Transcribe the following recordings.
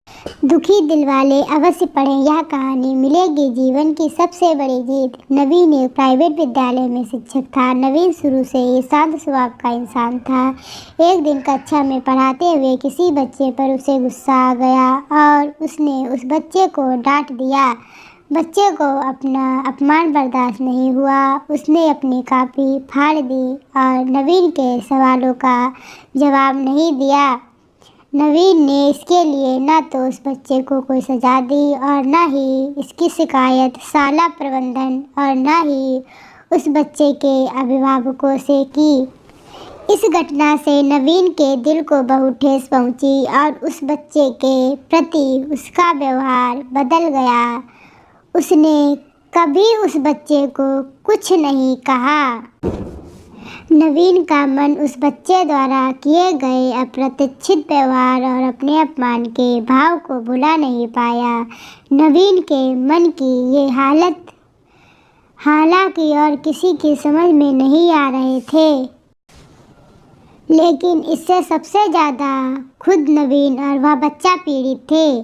दुखी दिल वाले अवश्य पढ़ें यह कहानी, मिलेगी जीवन की सबसे बड़ी जीत। नवीन एक प्राइवेट विद्यालय में शिक्षक था। नवीन शुरू से ही शांत स्वभाव का इंसान था। एक दिन कक्षा में पढ़ाते हुए किसी बच्चे पर उसे गुस्सा आ गया और उसने उस बच्चे को डांट दिया। बच्चे को अपना अपमान बर्दाश्त नहीं हुआ। उसने अपनी कॉपी फाड़ दी और नवीन के सवालों का जवाब नहीं दिया। नवीन ने इसके लिए न तो उस बच्चे को कोई सजा दी और न ही इसकी शिकायत शाला प्रबंधन और न ही उस बच्चे के अभिभावकों से की। इस घटना से नवीन के दिल को बहुत ठेस पहुंची और उस बच्चे के प्रति उसका व्यवहार बदल गया। उसने कभी उस बच्चे को कुछ नहीं कहा। नवीन का मन उस बच्चे द्वारा किए गए अप्रत्याशित व्यवहार और अपने अपमान के भाव को भुला नहीं पाया। नवीन के मन की ये हालत हालांकि और किसी की समझ में नहीं आ रहे थे, लेकिन इससे सबसे ज़्यादा खुद नवीन और वह बच्चा पीड़ित थे।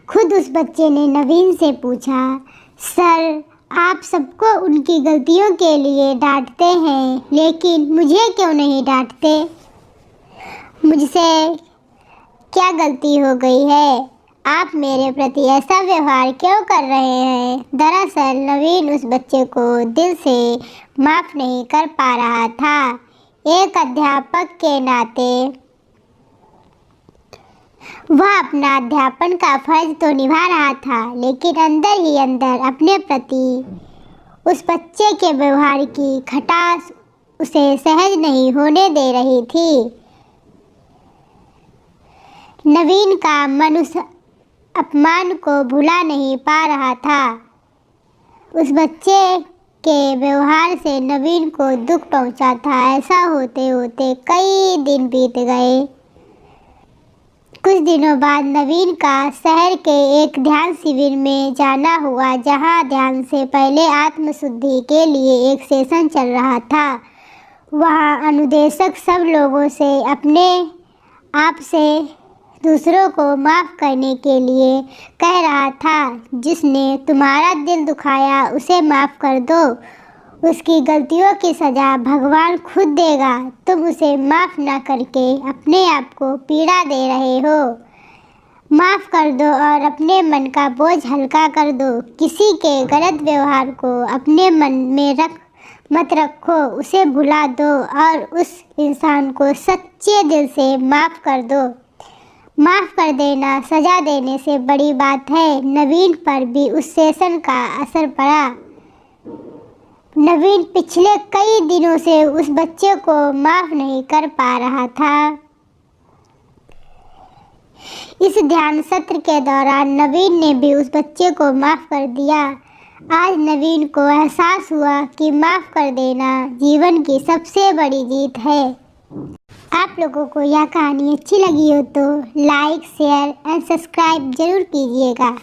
खुद उस बच्चे ने नवीन से पूछा, सर आप सबको उनकी गलतियों के लिए डांटते हैं, लेकिन मुझे क्यों नहीं डांटते? मुझसे क्या गलती हो गई है? आप मेरे प्रति ऐसा व्यवहार क्यों कर रहे हैं? दरअसल नवीन उस बच्चे को दिल से माफ़ नहीं कर पा रहा था। एक अध्यापक के नाते वह अपना अध्यापन का फर्ज तो निभा रहा था, लेकिन अंदर ही अंदर अपने प्रति उस बच्चे के व्यवहार की खटास उसे सहज नहीं होने दे रही थी। नवीन का मन उस अपमान को भुला नहीं पा रहा था। उस बच्चे के व्यवहार से नवीन को दुख पहुंचा था। ऐसा होते होते कई दिन बीत गए। कुछ दिनों बाद नवीन का शहर के एक ध्यान शिविर में जाना हुआ, जहां ध्यान से पहले आत्मशुद्धि के लिए एक सेशन चल रहा था। वहां अनुदेशक सब लोगों से अपने आप से दूसरों को माफ़ करने के लिए कह रहा था। जिसने तुम्हारा दिल दुखाया उसे माफ़ कर दो, उसकी गलतियों की सज़ा भगवान खुद देगा। तुम उसे माफ़ न करके अपने आप को पीड़ा दे रहे हो। माफ़ कर दो और अपने मन का बोझ हल्का कर दो। किसी के गलत व्यवहार को अपने मन में मत रखो, उसे भुला दो और उस इंसान को सच्चे दिल से माफ़ कर दो। माफ़ कर देना सज़ा देने से बड़ी बात है। नवीन पर भी उस सेशन का असर पड़ा। नवीन पिछले कई दिनों से उस बच्चे को माफ़ नहीं कर पा रहा था। इस ध्यान सत्र के दौरान नवीन ने भी उस बच्चे को माफ़ कर दिया। आज नवीन को एहसास हुआ कि माफ़ कर देना जीवन की सबसे बड़ी जीत है। आप लोगों को यह कहानी अच्छी लगी हो तो लाइक, शेयर एंड सब्सक्राइब जरूर कीजिएगा।